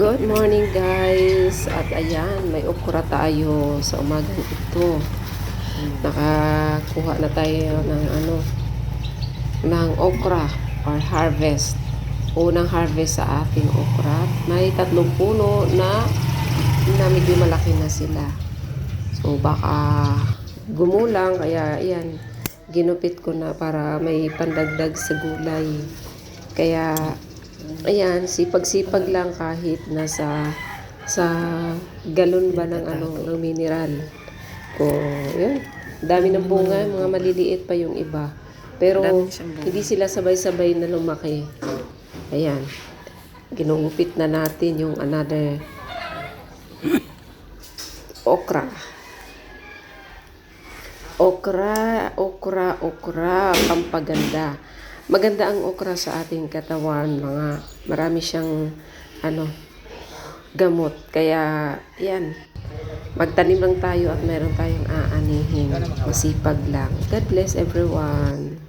Good morning guys. At ayan, may okra tayo sa umagang ito. Nakakuha na tayo ng okra or harvest. Unang harvest sa ating okra. May 3 puno na medyo malaki na sila. So baka gumulang, kaya ayan, ginupit ko na para may pandagdag sa gulay. Kaya ayan, sipag-sipag lang kahit sa galon ba ng mineral. Yun, dami ng bunga, mga maliliit pa yung iba. Pero hindi sila sabay-sabay na lumaki. Ayan, ginugupit na natin yung another okra. Okra, pampaganda. Maganda ang okra sa ating katawan, marami siyang gamot. Kaya yan, magtanim lang tayo at meron tayong aanihin. Masipag lang. God bless everyone.